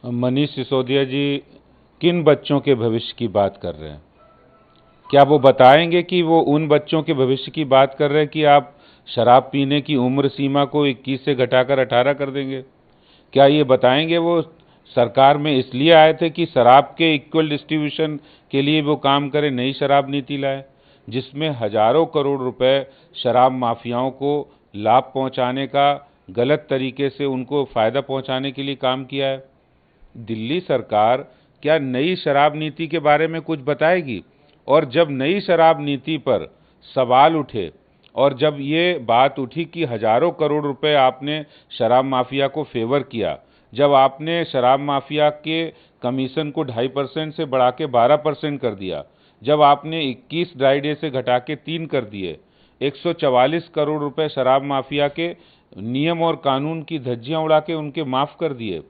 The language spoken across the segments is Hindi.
मनीष सिसोदिया जी किन बच्चों के भविष्य की बात कर रहे हैं? क्या वो बताएंगे कि वो उन बच्चों के भविष्य की बात कर रहे हैं कि आप शराब पीने की उम्र सीमा को 21 से घटाकर 18 कर देंगे? क्या ये बताएंगे वो सरकार में इसलिए आए थे कि शराब के इक्वल डिस्ट्रीब्यूशन के लिए वो काम करें, नई शराब नीति लाए जिसमें हजारों करोड़ रुपए शराब माफियाओं को लाभ पहुंचाने का, गलत तरीके से उनको फायदा पहुंचाने के लिए काम किया है? दिल्ली सरकार क्या नई शराब नीति के बारे में कुछ बताएगी? और जब नई शराब नीति पर सवाल उठे और जब ये बात उठी कि हजारों करोड़ रुपए आपने शराब माफिया को फेवर किया, जब आपने शराब माफिया के कमीशन को 2.5% से बढ़ा के 12% कर दिया, जब आपने 21 ड्राई डे से घटा के 3 कर दिए, 144 करोड़ रुपए शराब माफिया के नियम और कानून की धज्जियां उड़ा के उनके माफ कर दिए,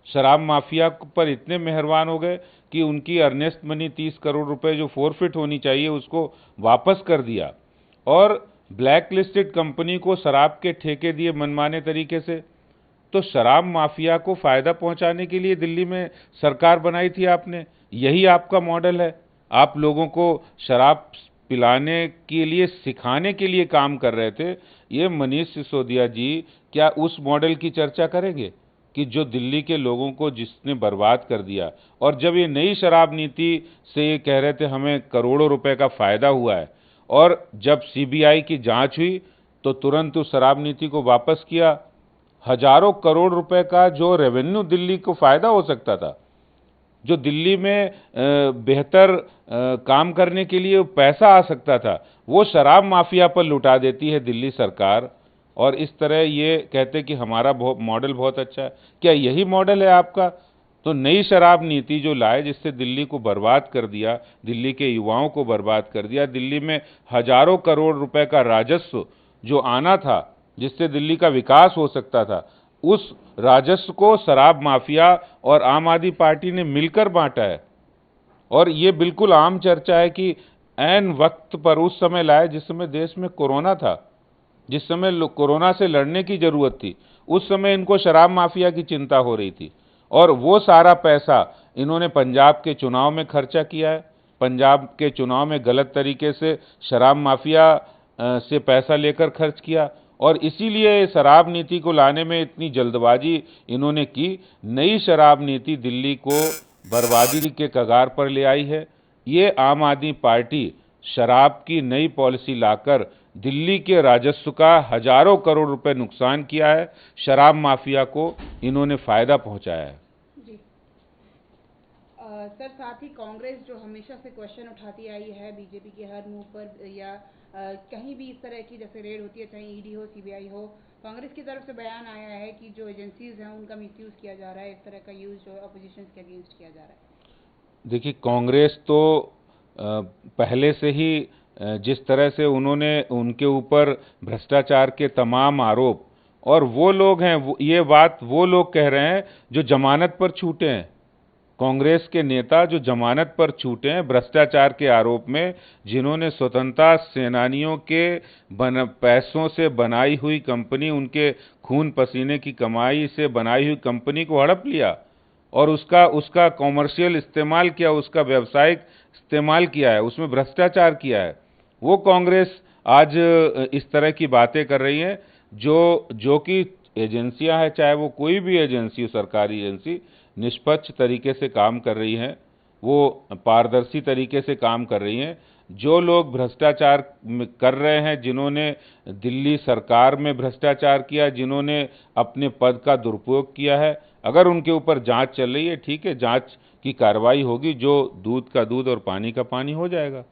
शराब माफिया पर इतने मेहरबान हो गए कि उनकी अर्नेस्ट मनी 30 करोड़ रुपए जो फोरफिट होनी चाहिए उसको वापस कर दिया, और ब्लैक लिस्टेड कंपनी को शराब के ठेके दिए मनमाने तरीके से। तो शराब माफिया को फायदा पहुंचाने के लिए दिल्ली में सरकार बनाई थी आपने, यही आपका मॉडल है। आप लोगों को शराब पिलाने के लिए, सिखाने के लिए काम कर रहे थे। ये मनीष सिसोदिया जी क्या उस मॉडल की चर्चा करेंगे कि जो दिल्ली के लोगों को जिसने बर्बाद कर दिया? और जब ये नई शराब नीति से ये कह रहे थे हमें करोड़ों रुपए का फायदा हुआ है, और जब सीबीआई की जांच हुई तो तुरंत उस शराब नीति को वापस किया। हजारों करोड़ रुपए का जो रेवेन्यू दिल्ली को फायदा हो सकता था, जो दिल्ली में बेहतर काम करने के लिए पैसा आ सकता था, वो शराब माफिया पर लुटा देती है दिल्ली सरकार। और इस तरह ये कहते कि हमारा मॉडल बहुत अच्छा है। क्या यही मॉडल है आपका? तो नई शराब नीति जो लाए जिससे दिल्ली को बर्बाद कर दिया, दिल्ली के युवाओं को बर्बाद कर दिया, दिल्ली में हजारों करोड़ रुपए का राजस्व जो आना था, जिससे दिल्ली का विकास हो सकता था, उस राजस्व को शराब माफिया और आम आदमी पार्टी ने मिलकर बांटा है। और ये बिल्कुल आम चर्चा है कि ऐन वक्त पर उस समय लाए जिस समय देश में कोरोना था, जिस समय कोरोना से लड़ने की जरूरत थी, उस समय इनको शराब माफिया की चिंता हो रही थी, और वो सारा पैसा इन्होंने पंजाब के चुनाव में खर्चा किया है। पंजाब के चुनाव में गलत तरीके से शराब माफिया से पैसा लेकर खर्च किया, और इसीलिए शराब नीति को लाने में इतनी जल्दबाजी इन्होंने की। नई शराब नीति दिल्ली को बर्बादी के कगार पर ले आई है। ये आम आदमी पार्टी शराब की नई पॉलिसी लाकर दिल्ली के राजस्व का हजारों करोड़ रुपए नुकसान किया है, शराब माफिया को इन्होंने फायदा पहुंचाया है। जी सर, साथ ही कांग्रेस जो हमेशा से क्वेश्चन उठाती आई है बीजेपी के हर मूव पर, या कहीं भी इस तरह की जैसे रेड होती है, चाहे ईडी हो, सीबीआई हो, कांग्रेस की तरफ से बयान आया है कि जो एजेंसीज हैं उनका मिसयूज किया जा रहा है, इस तरह का यूज जो अपोजिशन के अगेंस्ट किया जा रहा है। देखिए, कांग्रेस तो पहले से ही जिस तरह से उन्होंने उनके ऊपर भ्रष्टाचार के तमाम आरोप, और वो लोग हैं, ये बात वो लोग कह रहे हैं जो जमानत पर छूटे हैं, कांग्रेस के नेता जो जमानत पर छूटे हैं भ्रष्टाचार के आरोप में, जिन्होंने स्वतंत्रता सेनानियों के पैसों से बनाई हुई कंपनी, उनके खून पसीने की कमाई से बनाई हुई कंपनी को हड़प लिया और उसका कॉमर्शियल इस्तेमाल किया, उसका व्यावसायिक इस्तेमाल किया है, उसमें भ्रष्टाचार किया है। वो कांग्रेस आज इस तरह की बातें कर रही है जो कि एजेंसियां हैं, चाहे वो कोई भी एजेंसी हो, सरकारी एजेंसी, निष्पक्ष तरीके से काम कर रही हैं, वो पारदर्शी तरीके से काम कर रही हैं। जो लोग भ्रष्टाचार कर रहे हैं, जिन्होंने दिल्ली सरकार में भ्रष्टाचार किया, जिन्होंने अपने पद का दुरुपयोग किया है, अगर उनके ऊपर जांच चल रही है, ठीक है, जांच की कार्रवाई होगी, जो दूध का दूध और पानी का पानी हो जाएगा।